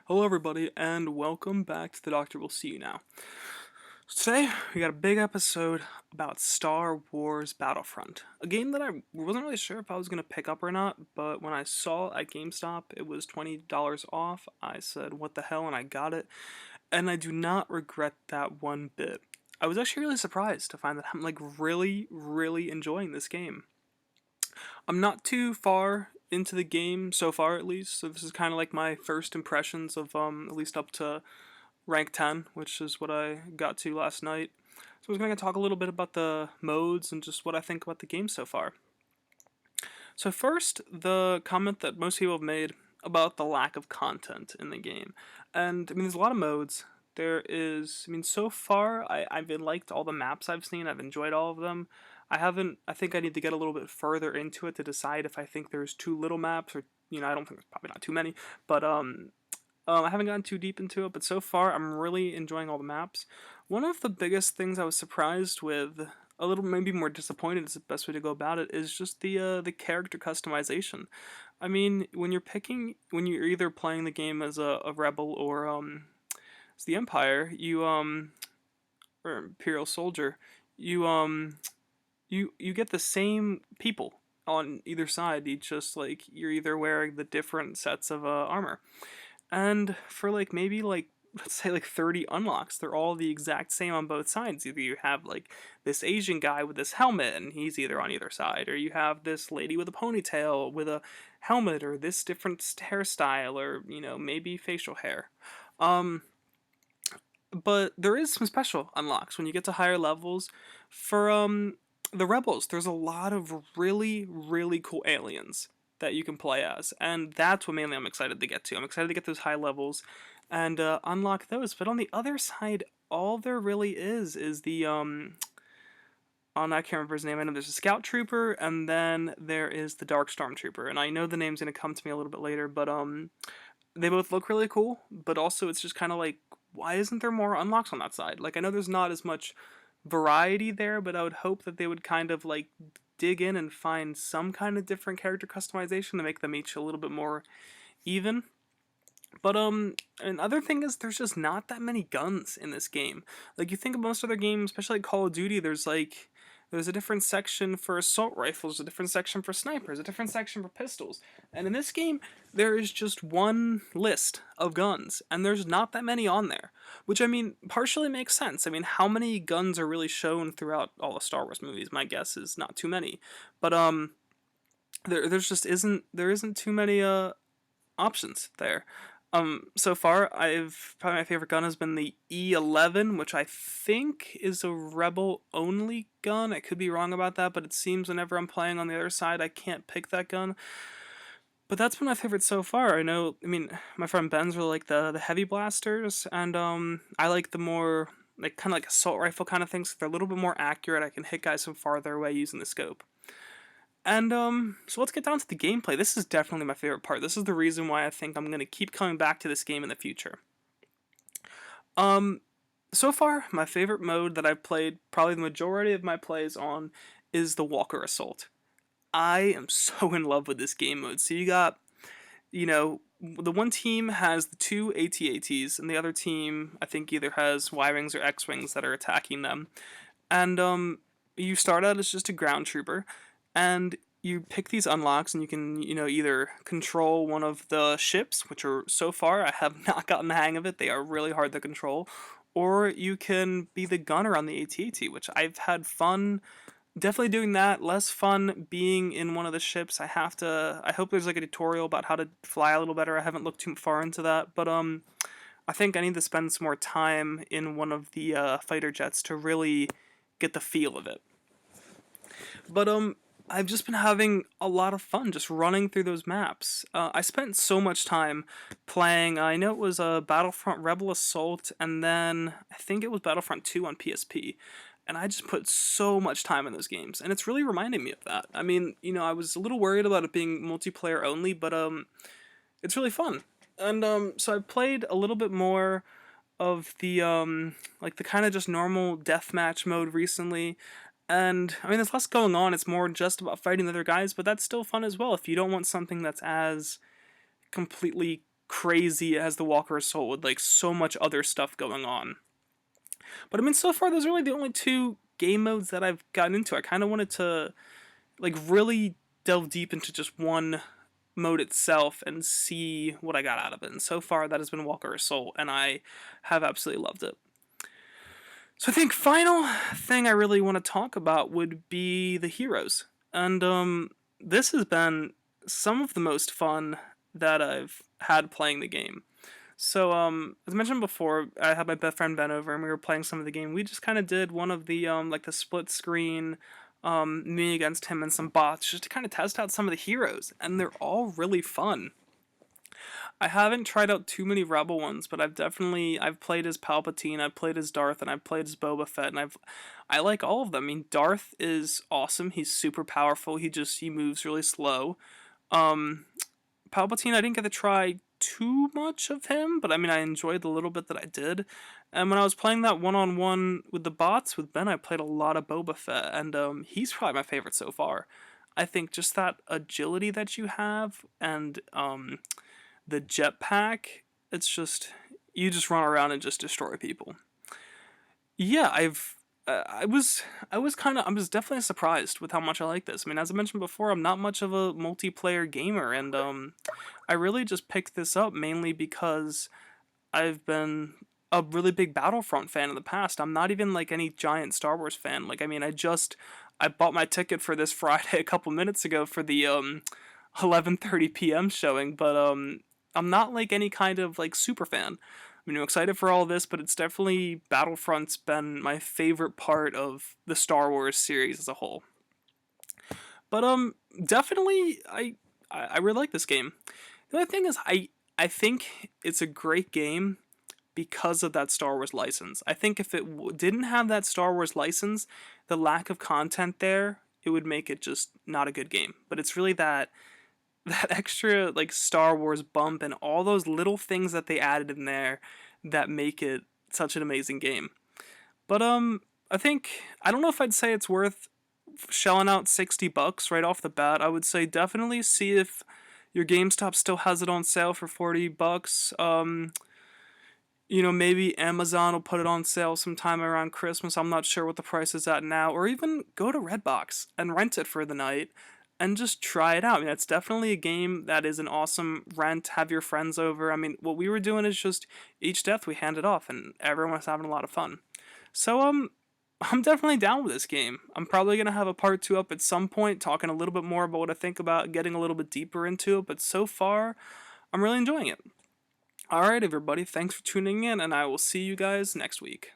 Hello everybody, and welcome back to The Doctor Will See You Now. So today, we got a big episode about Star Wars Battlefront, a game that I wasn't really sure if I was going to pick up or not, but when I saw at GameStop it was $20 off, I said what the hell, and I got it, and I do not regret that one bit. I was actually really surprised to find that I'm really enjoying this game. I'm not too far into the game so far, at least. So this is kind of like my first impressions of at least up to rank 10, which is what I got to last night. So I was going to talk a little bit about the modes and just what I think about the game so far. So first, the comment that most people have made about the lack of content in the game. And I mean, there's a lot of modes. So far, I've liked all the maps I've seen. I've enjoyed all of them. I think I need to get a little bit further into it to decide if I think there's too little maps or, I don't think there's probably not too many. But, I haven't gotten too deep into it, but so far I'm really enjoying all the maps. One of the biggest things I was surprised with, a little maybe more disappointed is the best way to go about it, is just the character customization. I mean, when you're either playing the game as a rebel or as the Empire, or Imperial soldier, you you get the same people on either side. You just like you're either wearing the different sets of armor. And for maybe let's say 30 unlocks, they're all the exact same on both sides. Either you have this Asian guy with this helmet and he's either on either side, or you have this lady with a ponytail with a helmet, or this different hairstyle, or maybe facial hair. Um but there is some special unlocks when you get to higher levels. For the rebels, there's a lot of really cool aliens that you can play as, and that's what mainly I'm excited to get to. I'm excited to get those high levels and unlock those. But on the other side, all there really is the I can't remember his name. I know there's a scout trooper, and then there is the dark stormtrooper, and I know the name's gonna come to me a little bit later, but they both look really cool, but also it's just kind of like, why isn't there more unlocks on that side? Like, I know there's not as much variety there, but I would hope that they would kind of dig in and find some kind of different character customization to make them each a little bit more even. But another thing is there's just not that many guns in this game. Like, you think of most other games, especially like Call of Duty, there's a different section for assault rifles, a different section for snipers, a different section for pistols. And in this game, there is just one list of guns, and there's not that many on there. Which, I mean, partially makes sense. I mean, how many guns are really shown throughout all the Star Wars movies? My guess is not too many. But there isn't too many options there. So far, I've probably my favorite gun has been the E11, which I think is a rebel only gun. I could be wrong about that, but it seems whenever I'm playing on the other side, I can't pick that gun. But that's been my favorite so far. I mean, my friend Ben's really like the heavy blasters, and I like the more kind of like assault rifle kind of things. They're a little bit more accurate. I can hit guys from farther away using the scope. And so let's get down to the gameplay. This is definitely my favorite part. This is the reason why I think I'm going to keep coming back to this game in the future. Um, so far, my favorite mode that I've played, probably the majority of my plays on, is the Walker Assault. I am so in love with this game mode. So you got, the one team has the two AT-ATs, and the other team, I think, either has Y-Wings or X-Wings that are attacking them. And you start out as just a ground trooper, and you pick these unlocks, and you can either control one of the ships, which are, so far, I have not gotten the hang of it. They are really hard to control. Or you can be the gunner on the AT-AT, which I've had fun definitely doing that. Less fun being in one of the ships. I hope there's a tutorial about how to fly a little better. I haven't looked too far into that, but I think I need to spend some more time in one of the fighter jets to really get the feel of it. But I've just been having a lot of fun just running through those maps. I spent so much time playing. I know it was Battlefront Rebel Assault, and then I think it was Battlefront 2 on PSP. And I just put so much time in those games, and it's really reminding me of that. I mean, I was a little worried about it being multiplayer only, but it's really fun. And so I've played a little bit more of the the kind of just normal deathmatch mode recently. And I mean, there's less going on. It's more just about fighting the other guys, but that's still fun as well. If you don't want something that's as completely crazy as the Walker Assault with like so much other stuff going on. But I mean, so far those are really the only two game modes that I've gotten into. I kind of wanted to like really delve deep into just one mode itself and see what I got out of it. And so far that has been Walker Assault, and I have absolutely loved it. So I think final thing I really want to talk about would be the heroes. And this has been some of the most fun that I've had playing the game. So, as I mentioned before, I had my best friend Ben over, and we were playing some of the game. We just kind of did one of the like the split screen, me against him and some bots, just to kind of test out some of the heroes, and they're all really fun. I haven't tried out too many Rebel ones, but I've played as Palpatine, I've played as Darth, and I've played as Boba Fett, and I like all of them. I mean, Darth is awesome. He's super powerful. He moves really slow. Um, Palpatine, I didn't get to try too much of him, but I mean, I enjoyed the little bit that I did. And when I was playing that one-on-one with the bots with Ben, I played a lot of Boba Fett, and he's probably my favorite so far. I think just that agility that you have, and the jetpack, it's just you just run around and just destroy people. Yeah, I was definitely surprised with how much I like this. I mean, as I mentioned before, I'm not much of a multiplayer gamer, and I really just picked this up mainly because I've been a really big Battlefront fan in the past. I'm not even like any giant Star Wars fan. Like, I mean, I bought my ticket for this Friday a couple minutes ago for the 11:30 p.m. showing, but I'm not like any kind of like super fan. I mean, I'm excited for all this, but it's definitely Battlefront's been my favorite part of the Star Wars series as a whole. But definitely I really like this game. The other thing is I think it's a great game because of that Star Wars license. I think if it didn't have that Star Wars license, the lack of content there, it would make it just not a good game. But it's really that extra like Star Wars bump and all those little things that they added in there that make it such an amazing game. But I think I don't know if I'd say it's worth shelling out $60 right off the bat. I would say definitely see if your GameStop still has it on sale for $40. Maybe Amazon will put it on sale sometime around Christmas. I'm not sure what the price is at now. Or even go to Redbox and rent it for the night and just try it out. I mean, it's definitely a game that is an awesome rent. Have your friends over. I mean, what we were doing is just each death we handed off, and everyone was having a lot of fun. So, I'm definitely down with this game. I'm probably going to have a part 2 up at some point, talking a little bit more about what I think about getting a little bit deeper into it, but so far, I'm really enjoying it. Alright, everybody, thanks for tuning in, and I will see you guys next week.